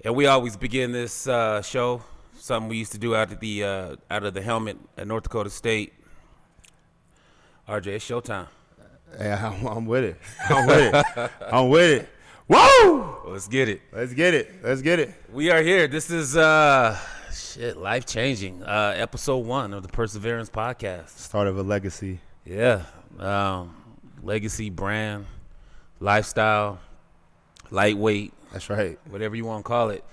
And we always begin this show, something we used to do out of the helmet at North Dakota State. RJ, it's showtime. Hey, I'm with it. I'm with it. I'm with it. Woo! Let's get it. Let's get it. Let's get it. We are here. This is life changing. Episode 1 of the Perseverance Podcast. Start of a legacy. Yeah, legacy, brand, lifestyle, lightweight. That's right. Whatever you want to call it.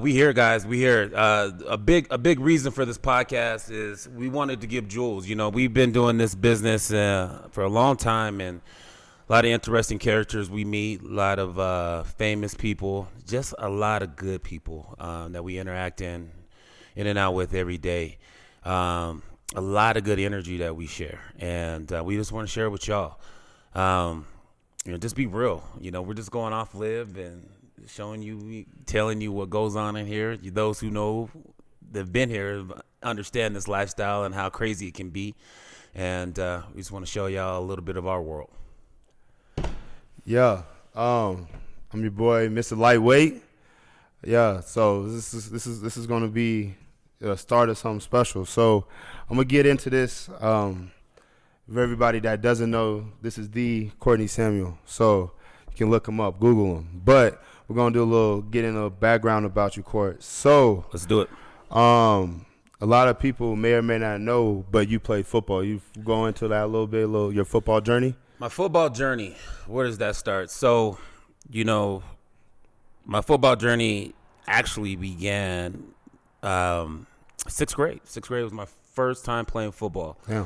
We here, guys. We here. A big reason for this podcast is we wanted to give jewels. You know, we've been doing this business for a long time, and a lot of interesting characters we meet, a lot of famous people, just a lot of good people that we interact in and out with every day. A lot of good energy that we share, and we just want to share it with y'all. Just be real. You know, we're just going off live and showing you, telling you what goes on in here. Those who know, that've been here, understand this lifestyle and how crazy it can be. And we just want to show y'all a little bit of our world. Yeah. I'm your boy, Mr. Lightweight. Yeah. So this is going to be the start of something special. So I'm gonna get into this. For everybody that doesn't know, this is the Courtney Samuel. So you can look him up, Google him. But we're gonna do get in a background about you, Court. So let's do it. A lot of people may or may not know, but you played football. You go into that a little bit, your football journey. My football journey. Where does that start? So, my football journey actually began 6th grade. 6th grade was my first time playing football. Yeah.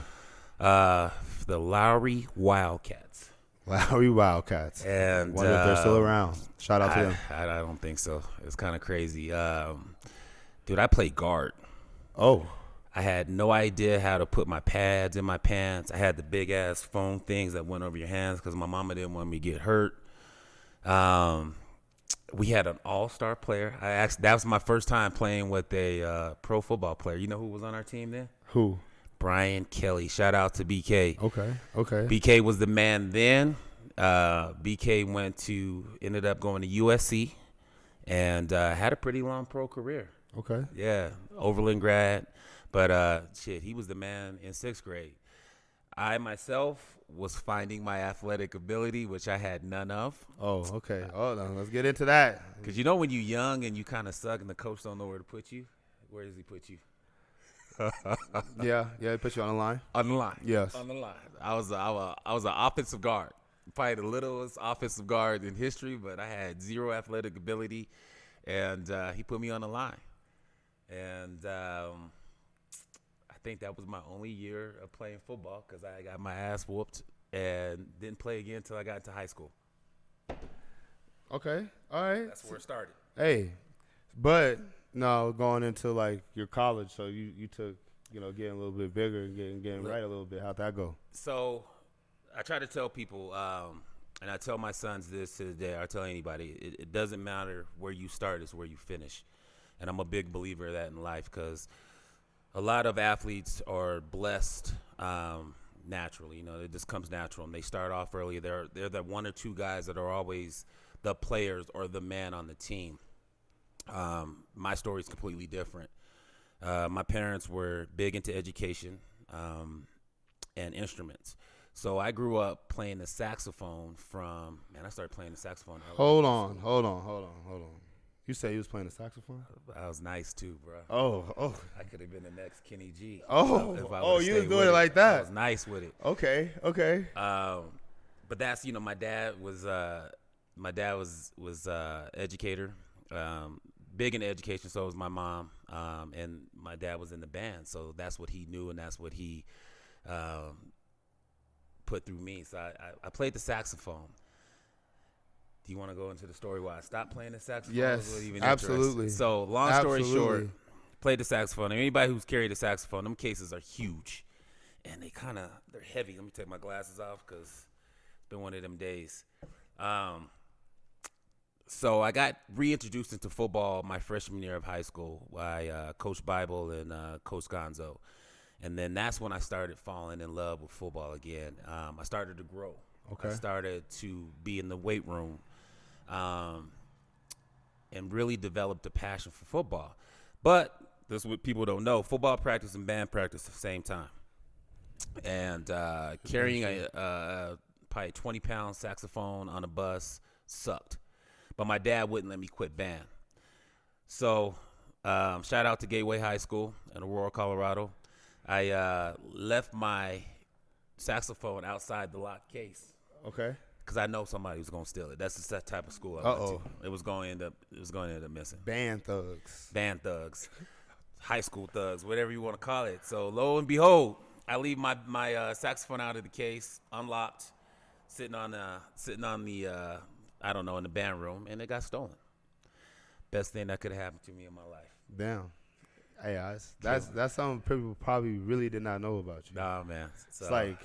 The Lowry Wildcats. Lowry Wildcats. And wonder if they're still around. Shout out to them. I don't think so. It's kind of crazy. Dude, I played guard. Oh. I had no idea how to put my pads in my pants. I had the big ass foam things that went over your hands because my mama didn't want me to get hurt. We had an all-star player. That was my first time playing with a pro football player. You know who was on our team then? Who? Brian Kelly. Shout out to BK. Okay. BK was the man then. BK ended up going to USC and had a pretty long pro career. Okay. Yeah, Overland grad. But he was the man in 6th grade. I myself was finding my athletic ability, which I had none of. Oh, okay. Oh, no, let's get into that. Because when you're young and you kind of suck and the coach don't know where to put you, where does he put you? Yeah, he put you on the line. On the line. Yes. On the line. I was an offensive guard, probably the littlest offensive guard in history, but I had zero athletic ability, and he put me on the line. And I think that was my only year of playing football because I got my ass whooped and didn't play again until I got into high school. Okay. All right. That's where it started. Hey, but no, going into like your college, so you took, getting a little bit bigger and getting right a little bit. How'd that go? So I try to tell people, and I tell my sons this to the day, I tell anybody, it doesn't matter where you start, it's where you finish. And I'm a big believer of that in life because a lot of athletes are blessed naturally. It just comes natural, and they start off early. They're the one or two guys that are always the players or the man on the team. My story is completely different. My parents were big into education and instruments. So I grew up playing the saxophone I started playing the saxophone. Hold on. You say you was playing the saxophone? I was nice too, bro. Oh. I could have been the next Kenny G. Oh, you was doing it like that? I was nice with it. Okay. But that's, my dad was educator, big in education. So was my mom, and my dad was in the band. So that's what he knew, and that's what he put through me. So I played the saxophone. Do you want to go into the story why I stopped playing the saxophone? Yes, absolutely. So long story short, played the saxophone. And anybody who's carried a saxophone, them cases are huge, and they're heavy. Let me take my glasses off because it's been one of them days. So I got reintroduced into football my freshman year of high school by Coach Bible and Coach Gonzo. And then that's when I started falling in love with football again. I started to grow. Okay. I started to be in the weight room. And and really developed a passion for football. But this is what people don't know: football practice and band practice at the same time. And carrying a probably 20-pound saxophone on a bus sucked. But my dad wouldn't let me quit band. So shout out to Gateway High School in Aurora, Colorado. I left my saxophone outside the locked case. Okay. Because I know somebody was gonna steal it. That's just that type of school I went to. It was going to end up missing. Band thugs, high school thugs, whatever you want to call it. So lo and behold, I leave my saxophone out of the case, unlocked, sitting on the I don't know, in the band room, and it got stolen. Best thing that could have happened to me in my life. Damn. Hey, that's something people probably really did not know about you. Nah, man. It's like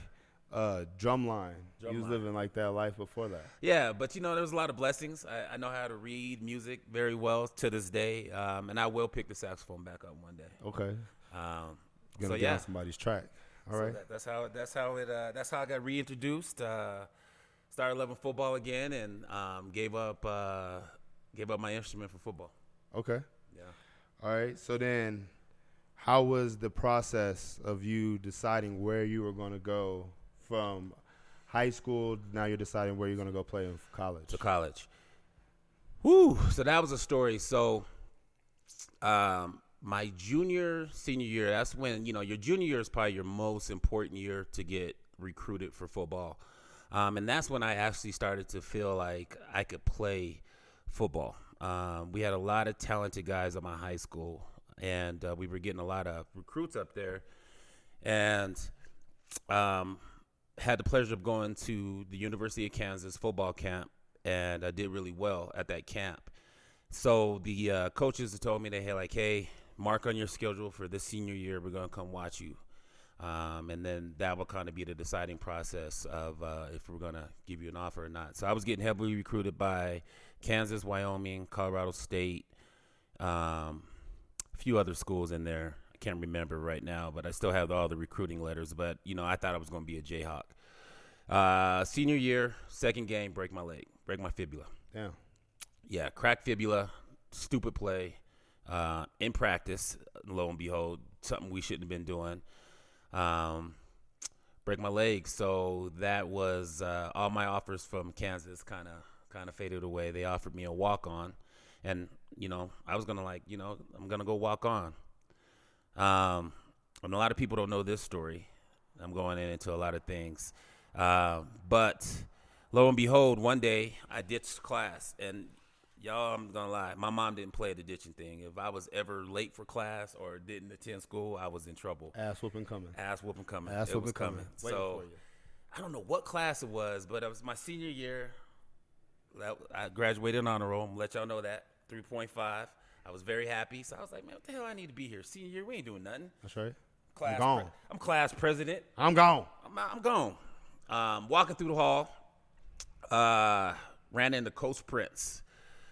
drumline. You was living like that life before that. Yeah, but there was a lot of blessings. I know how to read music very well to this day, and I will pick the saxophone back up one day. Okay. You're gonna so get yeah, on somebody's track. All right. That's how I got reintroduced. Started loving football again, and gave up my instrument for football. Okay. Yeah. All right. So then, how was the process of you deciding where you were going to go from high school? Now you're deciding where you're going to go play in college. To college. Whew. So that was a story. So my senior year, that's when, your junior year is probably your most important year to get recruited for football. And that's when I actually started to feel like I could play football. We had a lot of talented guys at my high school, and we were getting a lot of recruits up there, and had the pleasure of going to the University of Kansas football camp, and I did really well at that camp. So the coaches told me, hey, mark on your schedule for this senior year, we're going to come watch you. And then that will kind of be the deciding process of if we're going to give you an offer or not. So I was getting heavily recruited by Kansas, Wyoming, Colorado State, a few other schools in there. I can't remember right now, but I still have all the recruiting letters. But, I thought I was going to be a Jayhawk. Senior year, second game, break my fibula. Damn. Yeah, cracked fibula, stupid play. In practice, lo and behold, something we shouldn't have been doing. Break my leg. So that was all my offers from Kansas kind of faded away. They offered me a walk-on, and I was gonna I'm gonna go walk on. And a lot of people don't know this story. I'm going into a lot of things, but lo and behold, one day I ditched class, and y'all, I'm gonna lie, my mom didn't play the ditching thing. If I was ever late for class or didn't attend school, I was in trouble. Ass whooping coming. It was coming. So I don't know what class it was, but it was my senior year. I graduated in honor roll. Let y'all know that 3.5. I was very happy. So I was like, man, what the hell I need to be here? Senior year, we ain't doing nothing. That's right. I'm gone. I'm class president. I'm gone. I'm gone. Walking through the hall, ran into Coach Prince.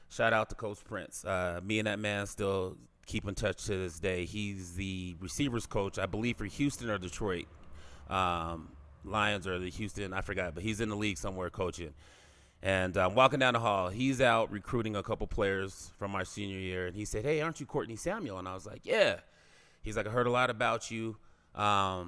Shout out to Coach Prince. Me and that man still keep in touch to this day. He's the receivers coach, I believe, for Houston or Detroit Lions or the Houston, I forgot, but he's in the league somewhere coaching. And walking down the hall, he's out recruiting a couple players from our senior year. And he said, hey, aren't you Courtney Samuel? And I was like, yeah. He's like, I heard a lot about you. Why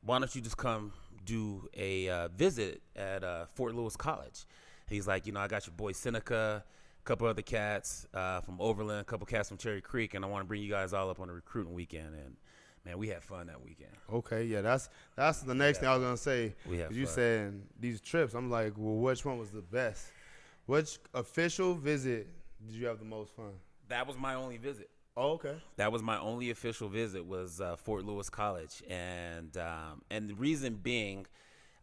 don't you just come do a visit at Fort Lewis College? He's like, I got your boy Seneca, a couple other cats from Overland, a couple cats from Cherry Creek, and I want to bring you guys all up on a recruiting weekend. And, man, we had fun that weekend. Okay, yeah, that's the next thing I was going to say. We had you fun. saying these trips, I'm like, well, which one was the best? Which official visit did you have the most fun? That was my only visit. Oh, okay. That was my only official visit was Fort Lewis College. And the reason being,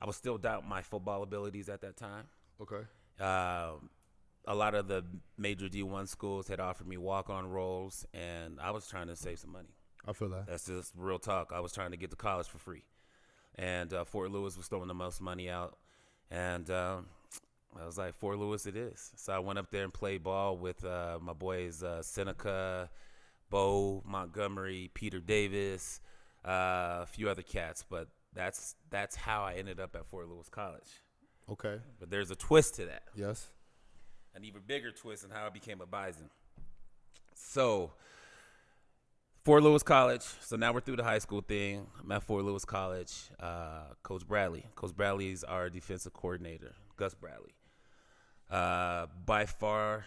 I was still doubting my football abilities at that time. Okay. A lot of the major D1 schools had offered me walk-on roles, and I was trying to save some money. I feel that. That's just real talk. I was trying to get to college for free. And Fort Lewis was throwing the most money out. And I was like, Fort Lewis it is. So I went up there and played ball with my boys Seneca, Bo Montgomery, Peter Davis, a few other cats. But that's how I ended up at Fort Lewis College. Okay. But there's a twist to that. Yes. an even bigger twist in how I became a Bison. So, Fort Lewis College. So now we're through the high school thing. I'm at Fort Lewis College. Coach Bradley. Coach Bradley's our defensive coordinator, Gus Bradley. By far,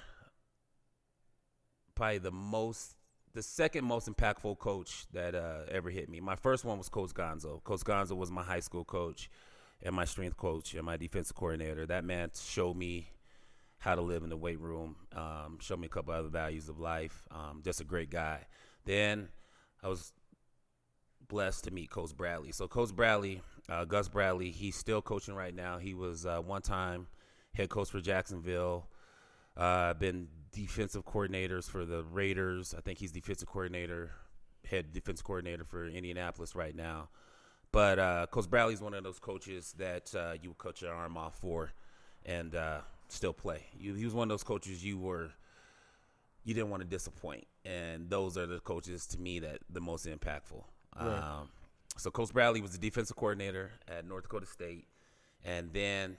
probably the second most impactful coach that ever hit me. My first one was Coach Gonzo. Coach Gonzo was my high school coach and my strength coach and my defensive coordinator. That man showed me how to live in the weight room, showed me a couple other values of life. Just a great guy. Then I was blessed to meet Coach Bradley. So Coach Bradley, Gus Bradley, he's still coaching right now. He was one time head coach for Jacksonville. Been defensive coordinators for the Raiders. I think he's head defensive coordinator for Indianapolis right now. But Coach Bradley's one of those coaches that you would cut your arm off for and still play. He was one of those coaches you didn't want to disappoint. And those are the coaches, to me, that the most impactful. Right. So Coach Bradley was the defensive coordinator at North Dakota State. And then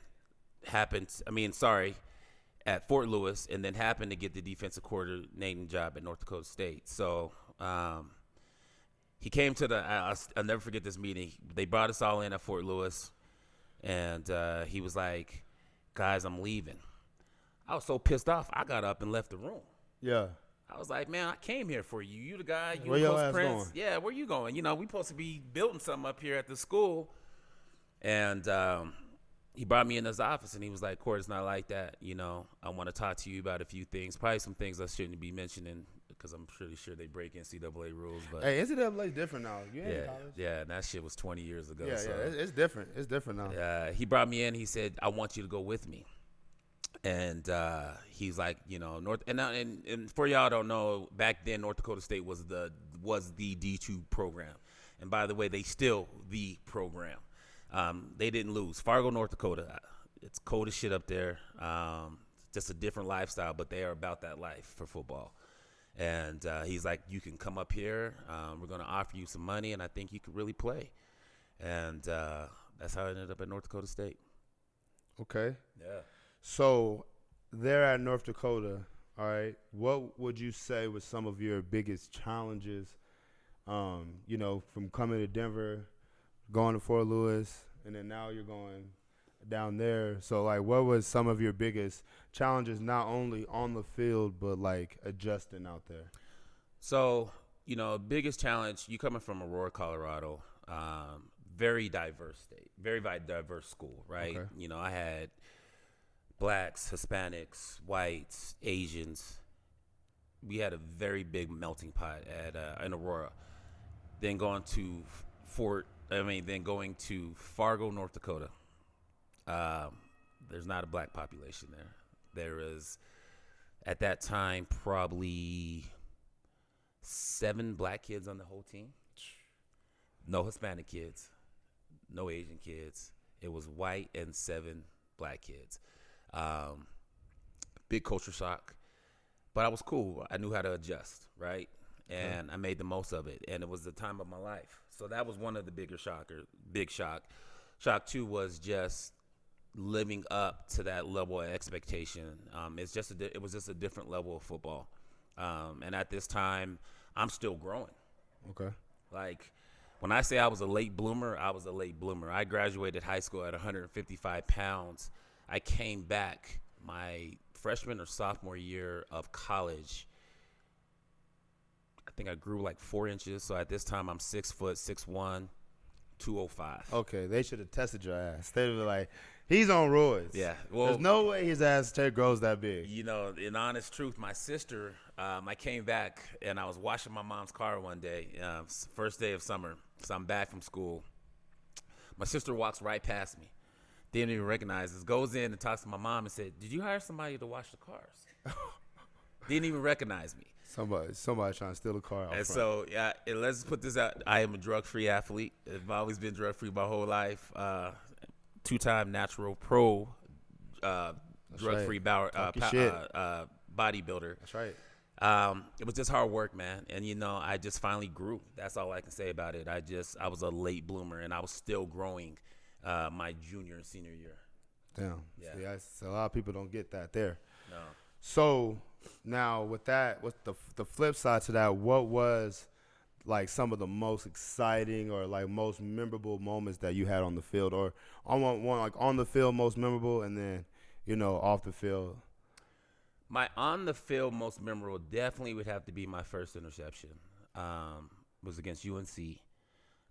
at Fort Lewis, and then happened to get the defensive coordinating job at North Dakota State. So he came to I'll never forget this meeting. They brought us all in at Fort Lewis, and he was like, guys, I'm leaving. I was so pissed off, I got up and left the room. Yeah. I was like, man, I came here for you. You the guy. You where your Coach ass Prince. going? Yeah, where you going? We supposed to be building something up here at the school. And he brought me in his office, and he was like, Court, it's not like that. I want to talk to you about a few things, probably some things I shouldn't be mentioning because I'm pretty sure they break NCAA rules. But hey, NCAA's different now. You ain't in college. Yeah, and that shit was 20 years ago. Yeah, so. It's different. It's different now. He brought me in. He said, I want you to go with me. And he's like, North and for y'all don't know, back then North Dakota State was the D2 program, and by the way, they still the program. They didn't lose. Fargo, North Dakota, it's cold as shit up there. Just a different lifestyle, but they are about that life for football. And he's like, you can come up here. We're going to offer you some money, and I think you could really play. And that's how I ended up at North Dakota State. Okay. Yeah. So there at North Dakota, all right, what would you say was some of your biggest challenges, from coming to Denver, going to Fort Lewis, and then now you're going down there. So, what was some of your biggest challenges, not only on the field, but, adjusting out there? So, biggest challenge, you coming from Aurora, Colorado, very diverse state, very diverse school, right? Okay. I had blacks, Hispanics, whites, Asians. We had a very big melting pot in Aurora. Then going to Fargo, North Dakota. There's not a black population there. There is, at that time, probably 7 black kids on the whole team. No Hispanic kids, no Asian kids. It was white and 7 black kids. Big culture shock, but I was cool. I knew how to adjust, right? And I made the most of it, and it was the time of my life. So that was one of the big shock. Shock 2 was just living up to that level of expectation. It was just a different level of football. And at this time, I'm still growing. Okay. When I say I was a late bloomer, I was a late bloomer. I graduated high school at 155 pounds. I came back my freshman or sophomore year of college. I think I grew 4 inches. So at this time, I'm 6 foot, 6'1", 205. Okay, they should have tested your ass. They were like, he's on roids. Yeah. Well, there's no way his ass grows that big. In honest truth, my sister, I came back and I was washing my mom's car one day, first day of summer. So I'm back from school. My sister walks right past me. Didn't even recognize us. Goes in and talks to my mom and said, "Did you hire somebody to wash the cars?" Didn't even recognize me. Somebody trying to steal a car out front. So, let's put this out. I am a drug-free athlete. I've always been drug-free my whole life. 2-time natural pro drug-free bodybuilder. That's right. It was just hard work, man. And, I just finally grew. That's all I can say about it. I was a late bloomer, and I was still growing my junior and senior year. Damn. Yeah. See, a lot of people don't get that there. No. So now with that, with the flip side to that, what was like some of the most exciting or like most memorable moments that you had on the field, or on one like on the field most memorable, and then off the field? My on the field most memorable definitely would have to be my first interception. Was against UNC,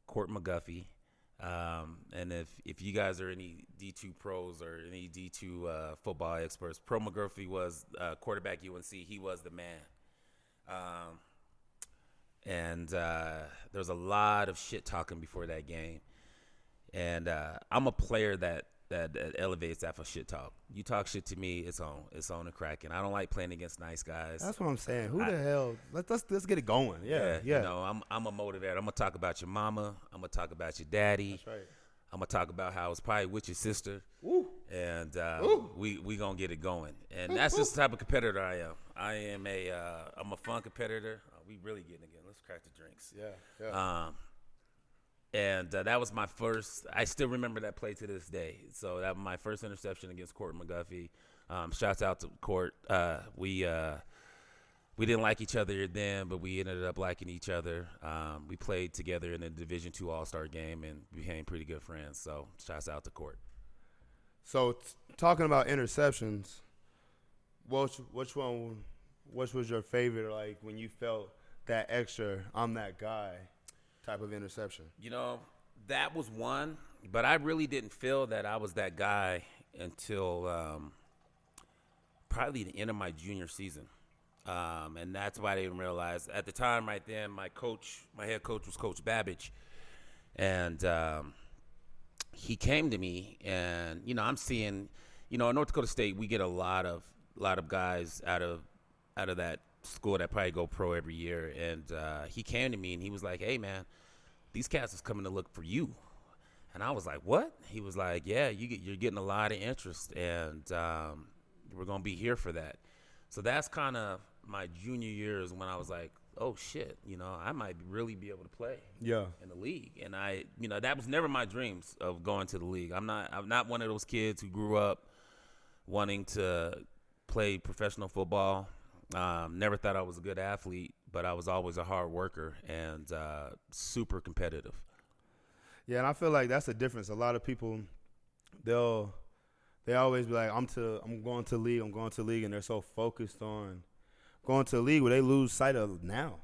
Court McGuffey. And if you guys are any D2 pros or any D2 football experts, Pro McGuffey was quarterback UNC. He was the man. And there was a lot of shit talking before that game. And I'm a player that elevates after shit talk. You talk shit to me, it's on and cracking. I don't like playing against nice guys. That's what I'm saying. Who the hell? Let's get it going. Yeah. You know, I'm a motivator. I'm gonna talk about your mama. I'm gonna talk about your daddy. That's right. I'm gonna talk about how I was probably with your sister. Woo. And Woo. we gonna get it going. And that's just the type of competitor I am. I'm a fun competitor. We really getting again. Let's crack the drinks. Yeah. And that was my first. I still remember that play to this day. So that was my first interception against Court McGuffey. Shouts out to Court. We didn't like each other then, but we ended up liking each other. We played together in the Division II All-Star game and became pretty good friends. So shouts out to Court. So talking about interceptions, which was your favorite? Like when you felt that extra, I'm that guy type of interception. You know, that was one, but I really didn't feel that I was that guy until probably the end of my junior season. And that's why I didn't realize. At the time right then, my head coach was Coach Babbage. And he came to me and, I'm seeing, in North Dakota State, we get a lot of guys out of that school that probably go pro every year. And he came to me and he was like, hey, man, these cats is coming to look for you. And I was like, what? He was like, yeah, you're getting a lot of interest, and we're going to be here for that. So that's kind of my junior years when I was like, oh, shit, I might really be able to play in the league. And that was never my dreams of going to the league. I'm not one of those kids who grew up wanting to play professional football. Never thought I was a good athlete, but I was always a hard worker and super competitive. Yeah, and I feel like that's the difference. A lot of people, they always be like, I'm going to the league, and they're so focused on going to the league where they lose sight of now.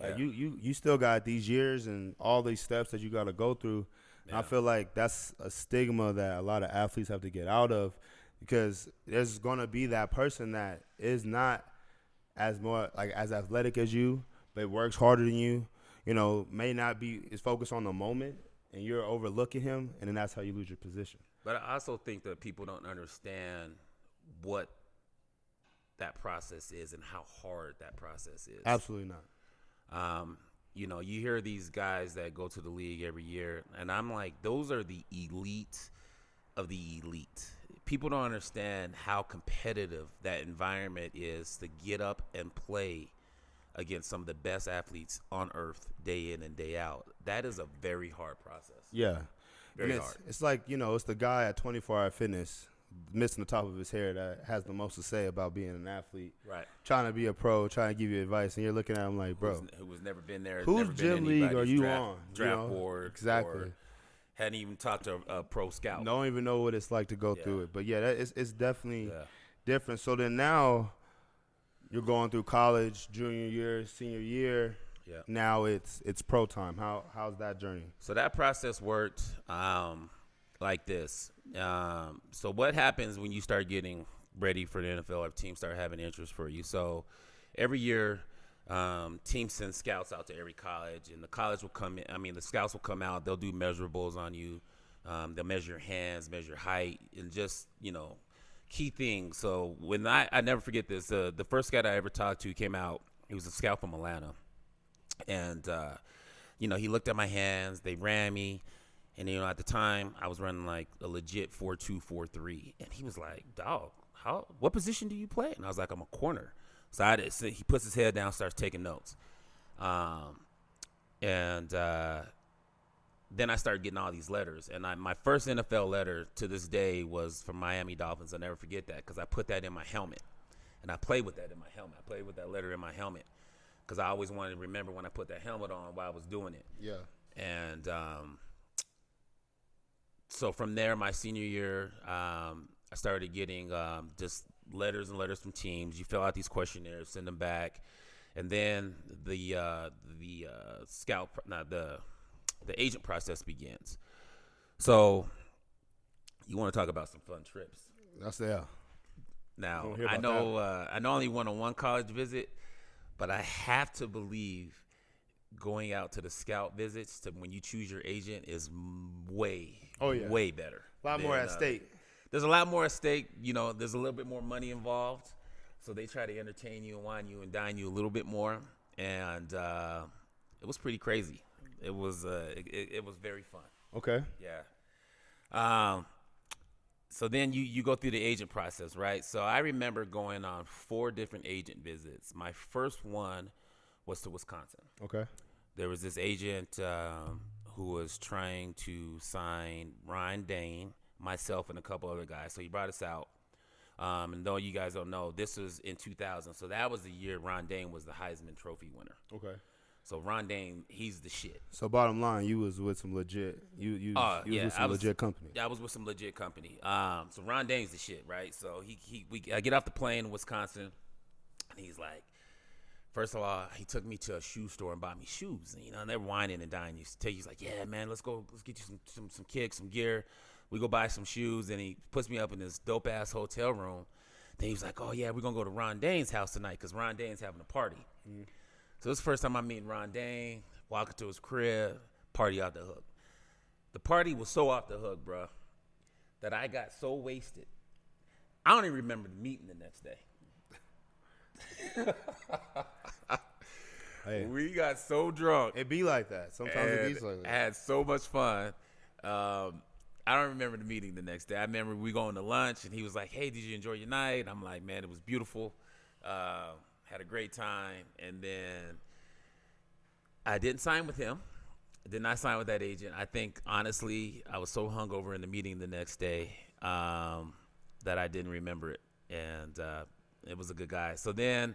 Like you still got these years and all these steps that you got to go through. Yeah. And I feel like that's a stigma that a lot of athletes have to get out of, because there's going to be that person that is not as athletic as you, but works harder than you, may not be is focused on the moment, and you're overlooking him, and then that's how you lose your position. But I also think that people don't understand what that process is and how hard that process is. Absolutely not. You hear these guys that go to the league every year, and I'm like, those are the elite of the elite. People don't understand how competitive that environment is to get up and play against some of the best athletes on earth day in and day out. That is a very hard process. Yeah. Very hard. It's like, it's the guy at 24 Hour Fitness missing the top of his hair that has the most to say about being an athlete. Right. Trying to be a pro, trying to give you advice, and you're looking at him like, bro. Who's never been there. Whose gym league are you on? Draft board. Exactly. Hadn't even talked to a pro scout. Don't even know what it's like to go through it. But, yeah, it's definitely different. So then now you're going through college, junior year, senior year. Yeah. Now it's pro time. How's that journey? So that process worked like this. So what happens when you start getting ready for the NFL or teams start having interest for you? So every year teams send scouts out to every college, and the college will come in. I mean, the scouts will come out. They'll do measurables on you. They'll measure your hands, measure your height, and just, key things. So when I never forget this, the first scout I ever talked to came out. He was a scout from Atlanta. And, he looked at my hands. They ran me. And, at the time, I was running like a legit 4.2, 4.3. And he was like, dog, what position do you play? And I was like, I'm a corner. So he puts his head down, starts taking notes. And then I started getting all these letters. And my first NFL letter to this day was from Miami Dolphins. I'll never forget that because I put that in my helmet. And I played with that in my helmet. I played with that letter in my helmet because I always wanted to remember when I put that helmet on while I was doing it. Yeah. And so from there, my senior year, I started getting just letters and letters from teams. You fill out these questionnaires, send them back, and then the agent process begins. So you want to talk about some fun trips? That's yeah. Now I know I only went on one college visit, but I have to believe going out to the scout visits to when you choose your agent is way better. A lot more at stake. There's a lot more at stake. You know, there's a little bit more money involved, so they try to entertain you and wine you and dine you a little bit more, and it was pretty crazy. It was very fun. Okay. Yeah. So then you go through the agent process, right? So I remember going on 4 different agent visits. My first one was to Wisconsin. Okay. There was this agent who was trying to sign Ryan Dane, myself, and a couple other guys. So he brought us out. And though you guys don't know, this was in 2000. So that was the year Ron Dane was the Heisman Trophy winner. Okay. So Ron Dane, he's the shit. So bottom line, you was with some legit. You was with some legit company. Yeah, I was with some legit company. So Ron Dane's the shit, right? So I get off the plane in Wisconsin, and he's like, first of all, he took me to a shoe store and bought me shoes. And, you know, and they're whining and dining. He's like, yeah, man, let's get you some kicks, some gear. We go buy some shoes, and he puts me up in this dope ass hotel room. Then he's like, oh yeah, we're gonna go to Ron Dane's house tonight because Ron Dane's having a party. Mm-hmm. So this is the first time I'm meeting Ron Dane, walking to his crib, party off the hook. The party was so off the hook, bro, that I got so wasted. I don't even remember the meeting the next day. Hey, we got so drunk. It be like that. Sometimes it be like that. I had so much fun. I don't remember the meeting the next day. I remember we going to lunch, and he was like, hey, did you enjoy your night? I'm like, man, it was beautiful. Had a great time. And then I didn't sign with him. I did not sign with that agent. I think, honestly, I was so hungover in the meeting the next day that I didn't remember it. And it was a good guy. So then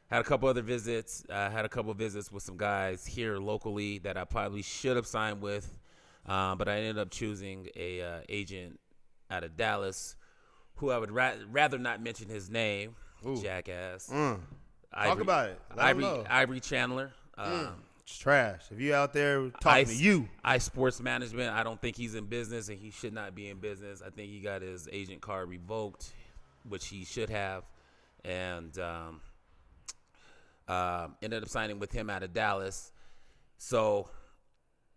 had a couple other visits. Had a couple of visits with some guys here locally that I probably should have signed with. But I ended up choosing a agent out of Dallas who I would rather not mention his name. Ooh. Jackass. Talk about it. Ivory Chandler. It's trash. If you out there talking to you. Sports Management, I don't think he's in business, and he should not be in business. I think he got his agent card revoked, which he should have. And ended up signing with him out of Dallas. So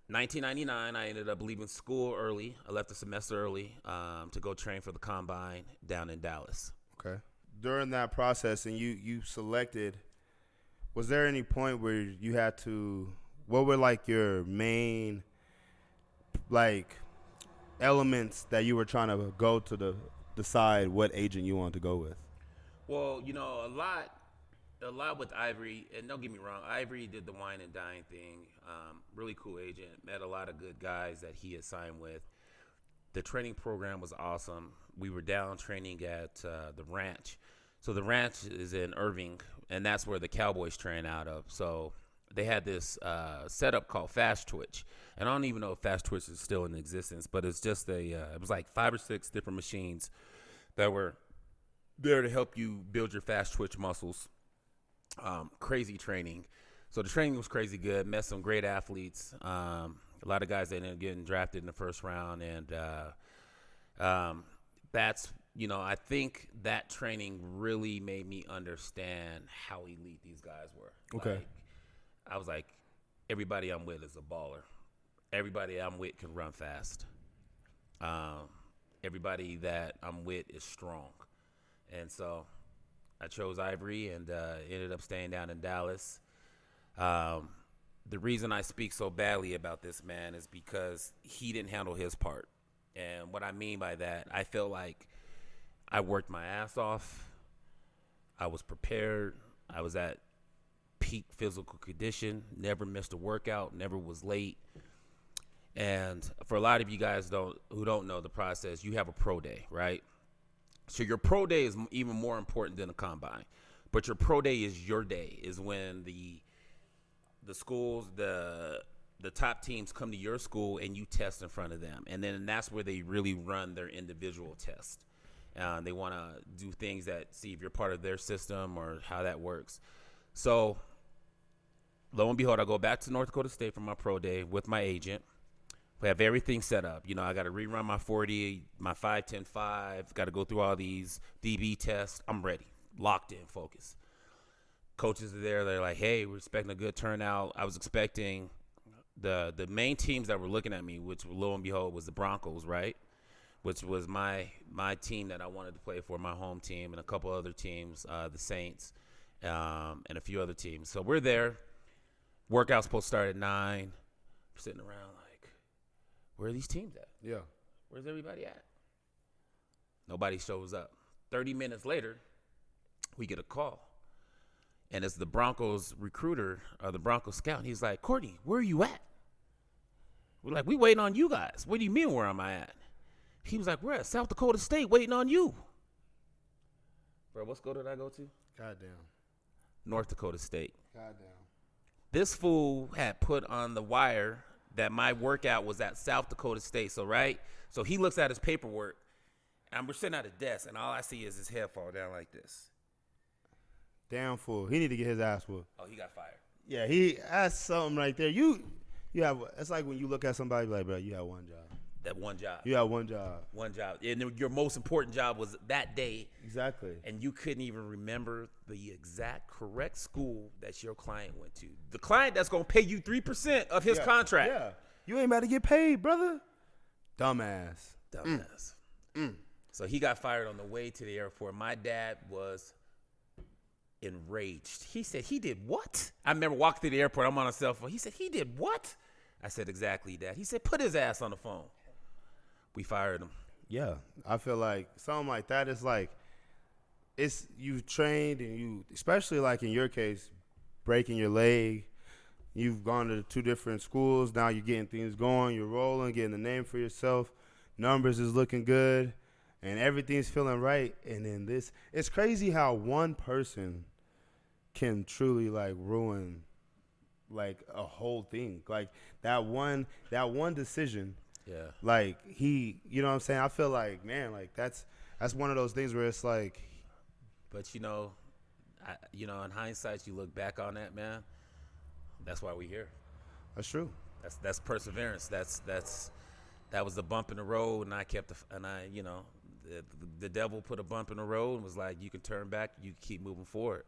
1999, I ended up leaving school early. I left a semester early to go train for the combine down in Dallas. Okay. During that process, and you selected, was there any point where you had to, what were like your main like elements that you were trying to go to decide what agent you wanted to go with? Well, you know, a lot with Ivory, and don't get me wrong, Ivory did the wine and dine thing. Really cool agent. Met a lot of good guys that he had signed with. The training program was awesome. We were down training at the ranch. So the ranch is in Irving, and that's where the Cowboys train out of. So they had this setup called Fast Twitch. And I don't even know if Fast Twitch is still in existence, but it's just it was like 5 or 6 different machines that were there to help you build your fast twitch muscles. Crazy training. So the training was crazy good. Met some great athletes. A lot of guys that ended up getting drafted in the first round. And that's, you know, I think that training really made me understand how elite these guys were. Okay. Like, I was like, everybody I'm with is a baller. Everybody I'm with can run fast. Everybody that I'm with is strong. And so I chose Ivory and ended up staying down in Dallas. The reason I speak so badly about this man is because he didn't handle his part. And what I mean by that, I feel like I worked my ass off. I was prepared. I was at peak physical condition, never missed a workout, never was late. And for a lot of you guys who don't know the process, you have a pro day, right? So your pro day is even more important than the combine. But your pro day is your day, is when the schools, the top teams come to your school and you test in front of them. And then that's where they really run their individual test. They want to do things that see if you're part of their system or how that works. So lo and behold, I go back to North Dakota State for my pro day with my agent. We have everything set up. You know, I got to rerun my 40, my 5, 10, 5. Got to go through all these DB tests. I'm ready, locked in, focused. Coaches are there. They're like, hey, we're expecting a good turnout. I was expecting the main teams that were looking at me, which lo and behold was the Broncos, right? Which was my team that I wanted to play for, my home team, and a couple other teams, the Saints, and a few other teams. So we're there. Workout's supposed to start at 9. We're sitting around like, where are these teams at? Yeah. Where's everybody at? Nobody shows up. 30 minutes later, we get a call. And it's the Broncos recruiter, or the Broncos scout. And he's like, Courtney, where are you at? We're like, we waiting on you guys. What do you mean, where am I at? He was like, we're at South Dakota State waiting on you. Bro, what school did I go to? Goddamn. North Dakota State. Goddamn. This fool had put on the wire that my workout was at South Dakota State. So, right? So he looks at his paperwork, and we're sitting at a desk, and all I see is his head fall down like this. Damn fool. He need to get his ass whooped. Oh, he got fired. Yeah, that's something right there. You have. It's like when you look at somebody like, bro, you have one job. That one job. You have one job. One job. And your most important job was that day. Exactly. And you couldn't even remember the exact correct school that your client went to. The client that's going to pay you 3% of his contract. Yeah. You ain't about to get paid, brother. Dumbass. So he got fired on the way to the airport. My dad was enraged. He said, he did what? I remember walking to the airport. I'm on a cell phone. He said, he did what? I said, exactly, Dad. He said, put his ass on the phone. We fired him. Yeah. I feel like something like that is like, it's you've trained and you, especially like in your case, breaking your leg. You've gone to 2 different schools. Now you're getting things going. You're rolling, getting the name for yourself. Numbers is looking good. And everything's feeling right. And then it's crazy how one person can truly like ruin like a whole thing. Like that one decision. Yeah. Like you know what I'm saying? I feel like, man, like that's one of those things where it's like. But in hindsight, you look back on that, man. That's why we're here. That's true. That's perseverance. That was the bump in the road, and I kept the devil put a bump in the road and was like, you can turn back, you can keep moving forward.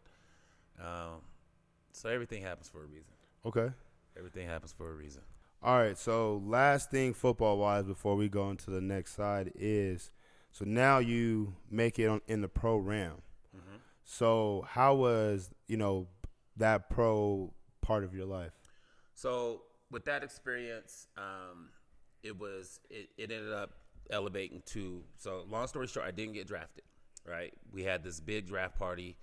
So everything happens for a reason. Okay. Everything happens for a reason. All right, so last thing football-wise before we go into the next side is, so now you make it in the pro realm. Mm-hmm. So how was, that pro part of your life? So with that experience, it ended up elevating to, so long story short, I didn't get drafted, right? We had this big draft party.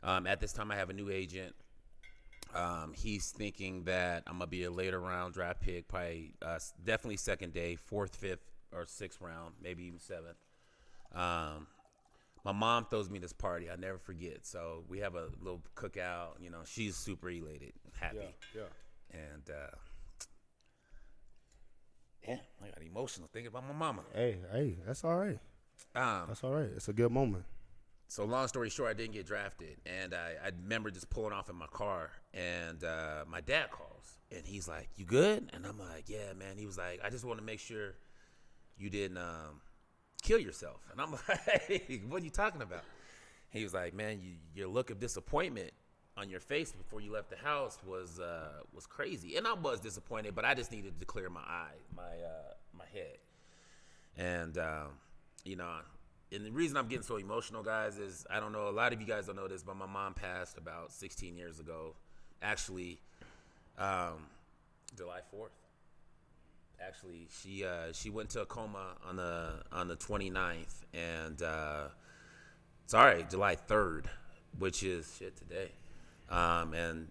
At this time, I have a new agent. He's thinking that I'm going to be a later round draft pick, probably definitely second day, 4th, 5th, or 6th round, maybe even 7th. My mom throws me this party. I never forget. So we have a little cookout. She's super elated, happy. Yeah. And, I got emotional thinking about my mama. Hey, that's all right. That's all right. It's a good moment. So long story short, I didn't get drafted, and I remember just pulling off in my car, and my dad calls, and he's like, "You good?" And I'm like, "Yeah, man." He was like, "I just want to make sure you didn't kill yourself." And I'm like, "What are you talking about?" He was like, "Man, your look of disappointment on your face before you left the house was crazy." And I was disappointed, but I just needed to clear my head, and And the reason I'm getting so emotional, guys, is I don't know, a lot of you guys don't know this, but my mom passed about 16 years ago. Actually, July 4th. Actually, she went to a coma on the 29th, and July 3rd, which is today. And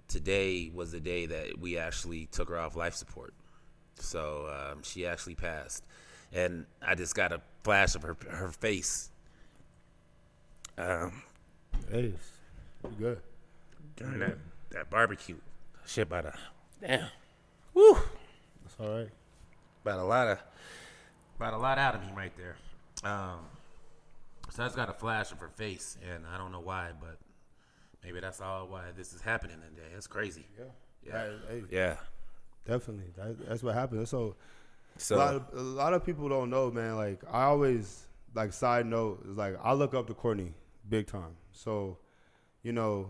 today was the day that we actually took her off life support. So she actually passed. And I just got a flash of her face Hey, you good. During that barbecue, shit about a damn, woo, That's all right. about a lot out of me right there. So I just got a flash of her face, and I don't know why, but maybe that's all why this is happening today. It's crazy. Yeah, Hey, yeah. definitely. That's what happened. So So a lot of people don't know, man. Like I always like side note is like I look up to Courtney big time. So, you know,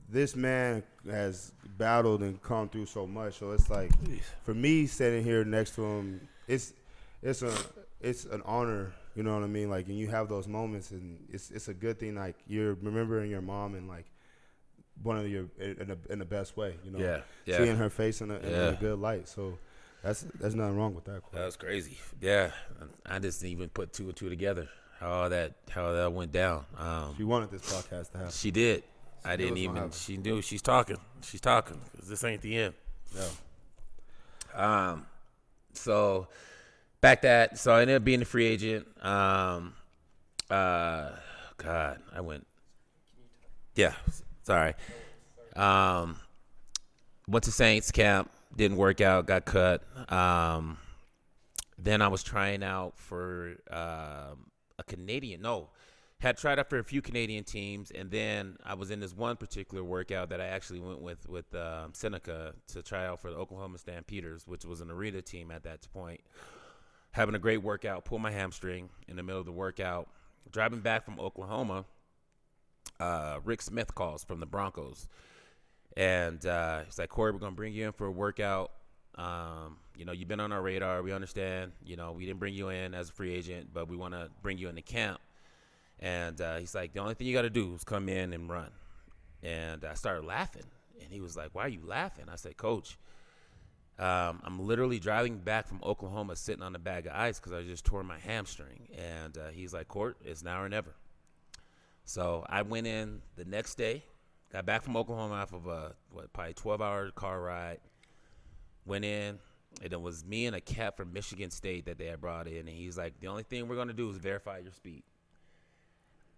this man has battled and come through so much. So it's like for me sitting here next to him, it's an honor. You know what I mean? Like, and you have those moments, and it's a good thing. Like you're remembering your mom and like one of your in the best way. You know, seeing her face in a good light. So. There's nothing wrong with that. Courtney. that was crazy. Yeah, I just didn't even put two and two together. How that went down. She wanted this podcast to happen. She did. I didn't even. She knew she's talking. She's talking because this ain't the end. Yeah. So so I ended up being a free agent. God, I went. Yeah, sorry. Went to Saints camp. Didn't work out. Got cut. Then I was trying out for a Canadian. No, had tried out for a few Canadian teams, and then I was in this one particular workout that I actually went with Seneca to try out for the Oklahoma Stampeders, which was an arena team at that point. Having a great workout, pulled my hamstring in the middle of the workout. Driving back from Oklahoma, Rick Smith calls from the Broncos. And he's like, Corey, we're going to bring you in for a workout. You've been on our radar. We understand. We didn't bring you in as a free agent, but we want to bring you into camp. And he's like, the only thing you got to do is come in and run. And I started laughing. And he was like, why are you laughing? I said, Coach, I'm literally driving back from Oklahoma sitting on a bag of ice because I just tore my hamstring. And he's like, Court, it's now or never. So I went in the next day. Got back from Oklahoma off of probably 12-hour car ride. Went in, and it was me and a cat from Michigan State that they had brought in. And he's like, the only thing we're going to do is verify your speed.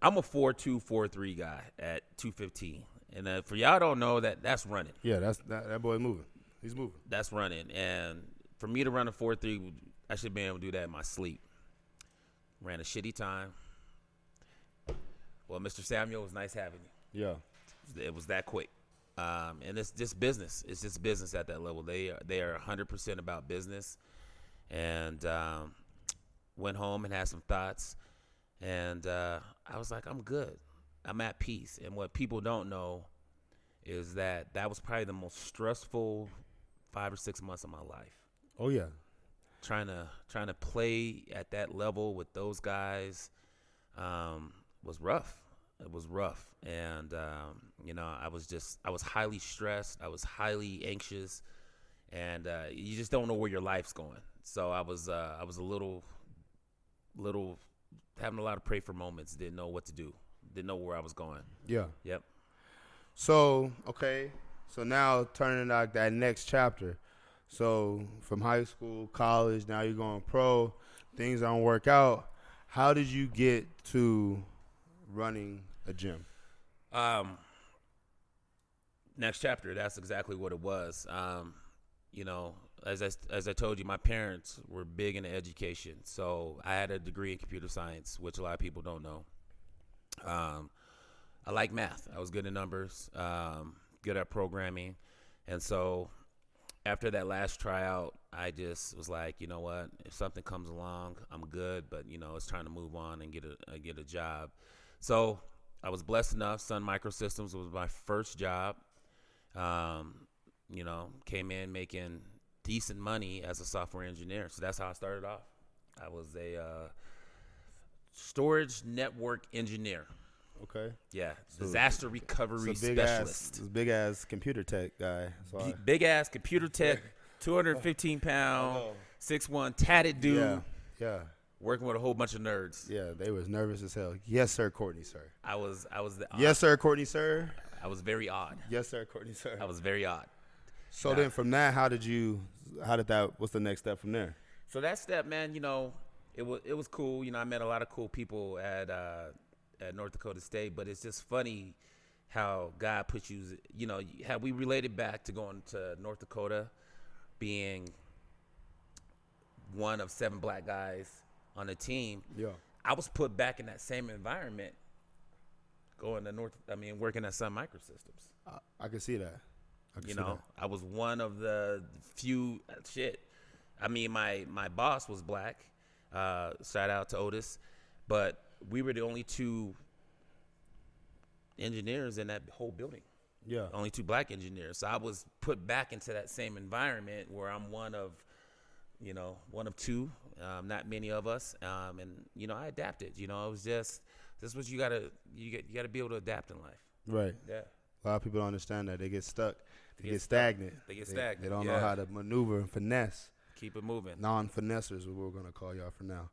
I'm a 4.2, 4.3 guy at 215. And for y'all don't know, that's running. Yeah, that boy moving. He's moving. That's running. And for me to run a 4.3, I should be able to do that in my sleep. Ran a shitty time. Well, Mr. Samuel, it was nice having you. Yeah. It was that quick. And it's just business. It's just business at that level. They are 100% about business. And went home and had some thoughts. And I was like, I'm good. I'm at peace. And what people don't know is that was probably the most stressful 5 or 6 months of my life. Oh, yeah. Trying to play at that level with those guys was rough. It was rough, and I was highly stressed. I was highly anxious, and you just don't know where your life's going. So I was a little having a lot of pray for moments. Didn't know what to do. Didn't know where I was going. Yeah. Yep. So okay, so now turning out that next chapter. So from high school, college, now you're going pro. Things don't work out. How did you get to running a gym? Next chapter, that's exactly what it was. As I told you, my parents were big into education. So I had a degree in computer science, which a lot of people don't know. I like math. I was good at numbers, good at programming. And so after that last tryout, I just was like, you know what? If something comes along, I'm good. But, it's time to move on and get a job. So I was blessed enough. Sun Microsystems was my first job. Came in making decent money as a software engineer. So that's how I started off. I was a storage network engineer. Okay. Yeah, disaster recovery specialist. Big ass computer tech guy. Big ass computer tech, 215 pound, 6'1", tatted dude. Yeah. Working with a whole bunch of nerds. Yeah, they was nervous as hell. Yes, sir, Courtney, sir. I was the odd. Yes, sir, Courtney, sir. I was very odd. Yes, sir, Courtney, sir. I was very odd. So then from that, what's the next step from there? So that step, man, it was cool. I met a lot of cool people at at North Dakota State, but it's just funny how God put you, how we related back to going to North Dakota, being one of 7 black guys on a team. Yeah. I was put back in that same environment going to working at Sun Microsystems. I can see that. I was one of the few my boss was black. Shout out to Otis. But we were the only 2 engineers in that whole building. Yeah. Only 2 black engineers. So I was put back into that same environment where I'm one of 2, not many of us. And I adapted. It was just this is what you gotta be able to adapt in life. Right. Yeah. A lot of people don't understand that. They get stuck. They get stagnant. They don't know how to maneuver and finesse. Keep it moving. Non-finessers is what we're gonna call y'all for now.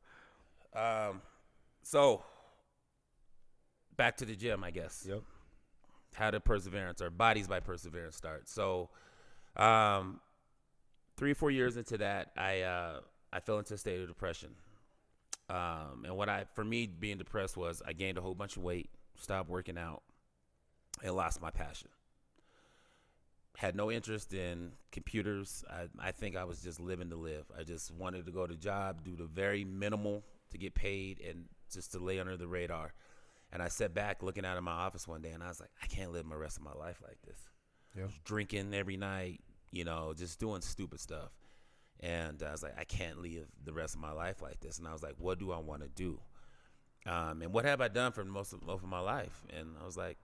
So back to the gym, I guess. Yep. How did perseverance or bodies by perseverance start? So 3 or 4 years into that, I fell into a state of depression. And for me being depressed was I gained a whole bunch of weight, stopped working out, and lost my passion. Had no interest in computers. I think I was just living to live. I just wanted to go to job, do the very minimal to get paid, and just to lay under the radar. And I sat back looking out of my office one day, and I was like, I can't live the rest of my life like this. Yeah. I was drinking every night, just doing stupid stuff. And I was like, I can't live the rest of my life like this. And I was like, what do I want to do? And what have I done for most of my life? And I was like,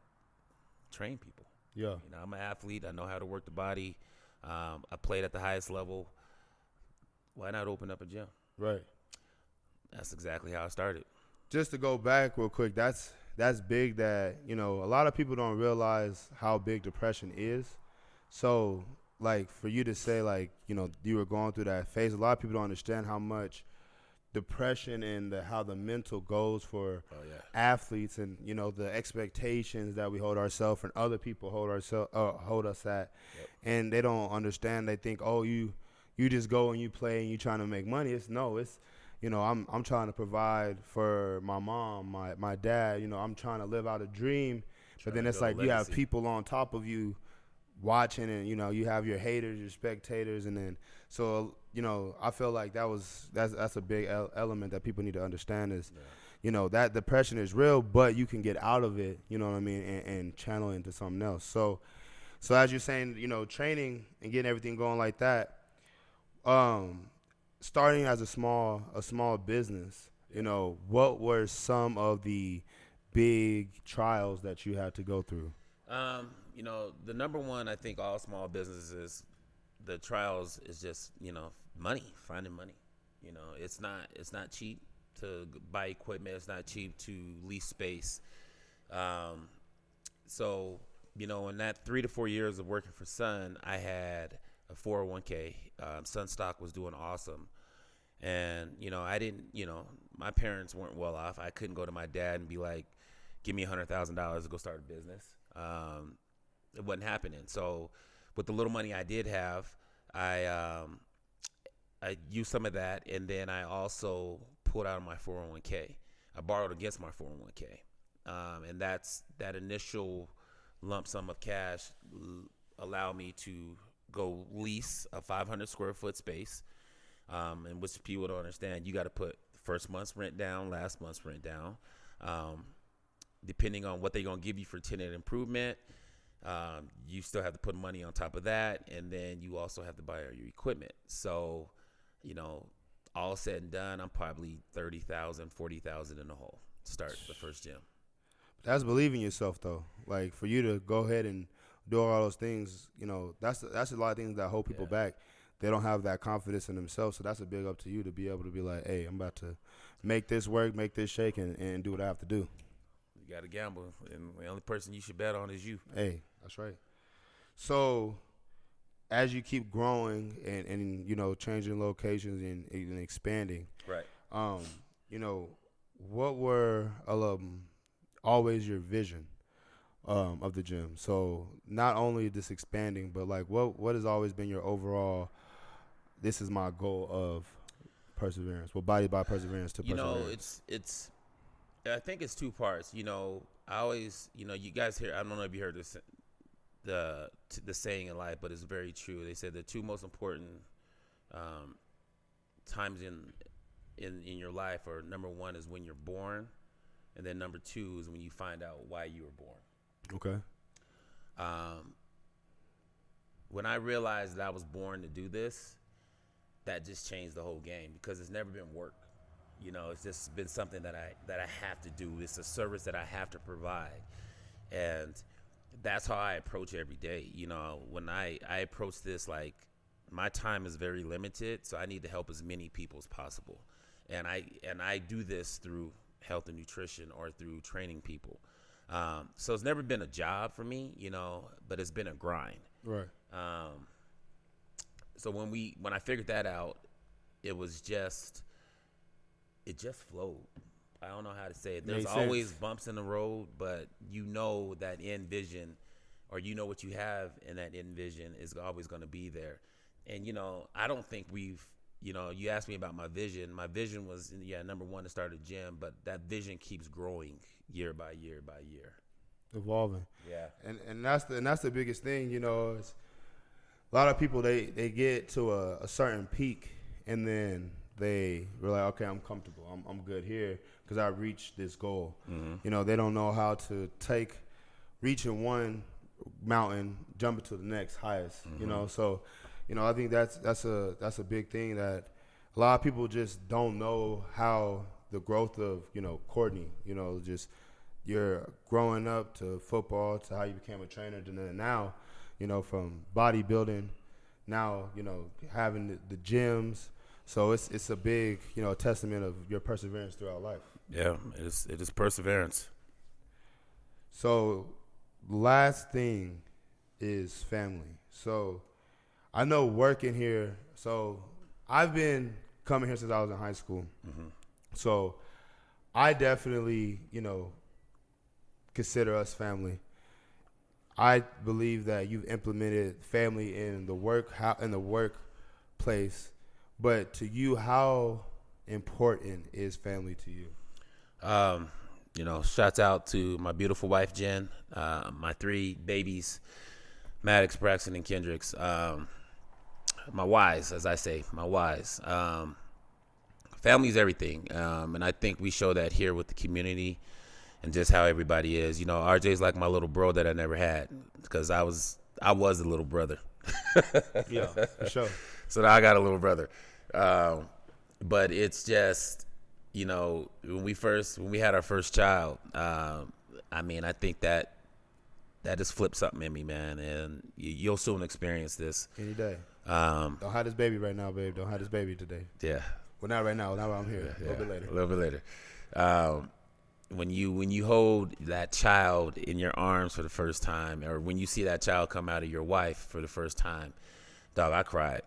train people. Yeah. I'm an athlete. I know how to work the body. I played at the highest level. Why not open up a gym? Right. That's exactly how I started. Just to go back real quick, that's big that, a lot of people don't realize how big depression is. So, like, for you to say, like, you were going through that phase, a lot of people don't understand how much depression and how the mental goes for athletes and, the expectations that we hold ourselves and other people hold us at. Yep. And they don't understand. They think, oh, you just go and you play and you trying to make money. It's I'm trying to provide for my mom, my dad. I'm trying to live out a dream. But then it's like you have people on top of you watching, and you have your haters, your spectators, and then I feel like that's a big element that people need to understand is, that depression is real, but you can get out of it. You know what I mean, and channel it into something else. So as you're saying, training and getting everything going like that. Starting as a small business, what were some of the big trials that you had to go through? The number one, I think all small businesses, the trials is just, money, finding money. It's not cheap to buy equipment. It's not cheap to lease space. So, in that 3 to 4 years of working for Sun, I had a 401k. Sun stock was doing awesome. And, I didn't, my parents weren't well off. I couldn't go to my dad and be like, give me $100,000 to go start a business. It wasn't happening. So with the little money I did have, I used some of that. And then I also pulled out of my 401k. I borrowed against my 401k. And that initial lump sum of cash allowed me to go lease a 500 square foot space. And which people don't understand, you got to put first month's rent down, last month's rent down. Depending on what they're going to give you for tenant improvement, you still have to put money on top of that. And then you also have to buy your equipment. So, all said and done, I'm probably $30,000, $40,000 in the hole to start the first gym. That's believing yourself, though. Like, for you to go ahead and do all those things, that's a lot of things that hold people back. They don't have that confidence in themselves, so that's a big up to you to be able to be like, hey, I'm about to make this work, make this shake, and do what I have to do. You got to gamble, and the only person you should bet on is you. Hey, that's right. So as you keep growing and changing locations and expanding, right? What were always your vision of the gym? So not only just expanding, but like what has always been your overall? This is my goal of perseverance. Well, body by perseverance to perseverance. It's I think it's two parts. I always, you guys hear. I don't know if you heard this, the saying in life, but it's very true. They said the two most important times in your life are, number one is when you're born, and then number two is when you find out why you were born. Okay. When I realized that I was born to do this, that just changed the whole game, because it's never been work. It's just been something that I have to do. It's a service that I have to provide, and that's how I approach every day. When I approach this, like, my time is very limited, so I need to help as many people as possible, and I do this through health and nutrition or through training people. So it's never been a job for me, but it's been a grind. Right. So when I figured that out, it just flowed. I don't know how to say it. There's always bumps in the road, but that end vision, or what you have in that end vision is always going to be there. And, I don't think you asked me about my vision. My vision was, number one, to start a gym, but that vision keeps growing year by year by year. Evolving. Yeah. And that's the biggest thing, is a lot of people, they get to a certain peak, and then they were like, okay, I'm comfortable. I'm good here because I reached this goal. Mm-hmm. They don't know how to reaching one mountain, jumping to the next highest, Mm-hmm. So, I think that's a big thing that a lot of people just don't know how the growth of, Courtney, just you're growing up to football, to how you became a trainer, to now, from bodybuilding, now, having the gyms. So it's a big, testament of your perseverance throughout life. Yeah, it is perseverance. So last thing is family. So I know working here, so I've been coming here since I was in high school. Mm-hmm. So I definitely, consider us family. I believe that you've implemented family in the workplace, but to you, how important is family to you? Shouts out to my beautiful wife, Jen, my three babies, Maddox, Braxton, and Kendricks. My whys, as I say, my whys. Family is everything, and I think we show that here with the community and just how everybody is. RJ's like my little bro that I never had, because I was the little brother. Yeah, for sure. So now I got a little brother. But it's just, when we had our first child, I think that just flipped something in me, man. And you'll soon experience this. Any day. Don't have this baby right now, babe. Don't have this baby today. Yeah. Well, not right now. Now I'm here. Yeah, a little bit later. A little bit later. When you hold that child in your arms for the first time, or when you see that child come out of your wife for the first time, dog, I cried.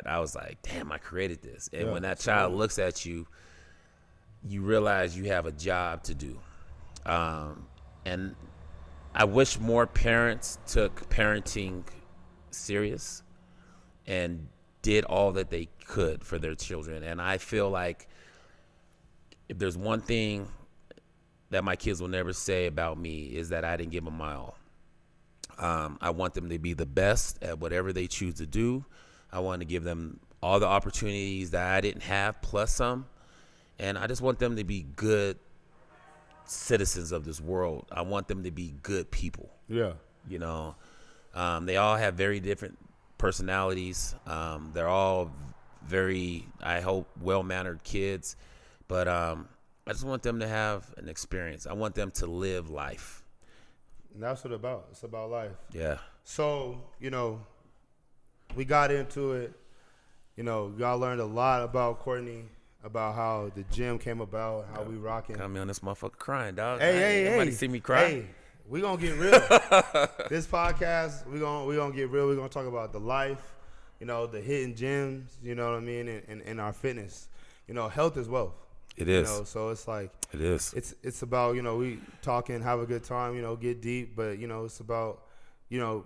I was like, damn, I created this. And when that child looks at you, you realize you have a job to do. And I wish more parents took parenting serious and did all that they could for their children. And I feel like if there's one thing that my kids will never say about me, is that I didn't give them my all. I want them to be the best at whatever they choose to do. I want to give them all the opportunities that I didn't have, plus some. And I just want them to be good citizens of this world. I want them to be good people. Yeah. They all have very different personalities. They're all very, I hope, well-mannered kids. But I just want them to have an experience. I want them to live life. And that's what it's about. It's about life. Yeah. So, we got into it. Y'all learned a lot about Courtney, about how the gym came about, how we rocking. Got me on this motherfucker crying, dog. Hey. Nobody see me cry. Hey, we gonna get real. This podcast, we gonna get real. We're gonna talk about the life, the hidden gems, you know what I mean, and our fitness. Health is wealth. It is. So it's like it is. It's about, we talking, have a good time, get deep, but it's about,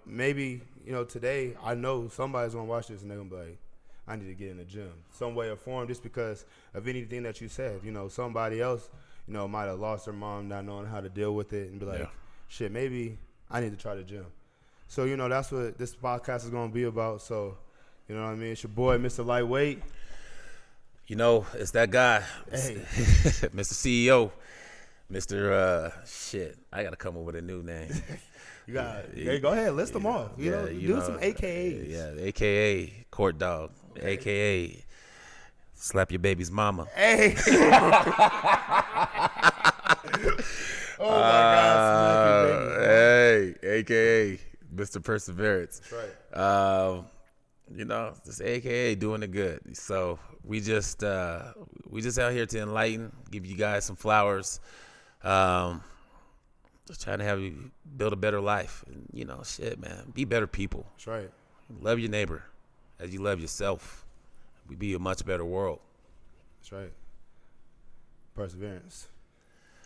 maybe, today I know somebody's gonna watch this and they're gonna be like, I need to get in the gym some way or form, just because of anything that you said. Somebody else, might have lost their mom, not knowing how to deal with it, and be like, shit, maybe I need to try the gym. So, that's what this podcast is going to be about. So, you know what I mean? It's your boy, Mr. Lightweight. It's that guy, Hey. Mr. CEO, Mr. Shit. I got to come up with a new name. You got go ahead, list them off. Do some AKAs. Yeah, AKA Court Dog, AKA Slap Your Baby's Mama. Hey. Oh my God, Slap Your Baby's Mama. Hey, AKA Mr. Perseverance. That's right. This AKA doing it good. So we just out here to enlighten, give you guys some flowers. Just trying to have you build a better life. And, shit, man, be better people. That's right. Love your neighbor as you love yourself. We be a much better world. That's right. Perseverance.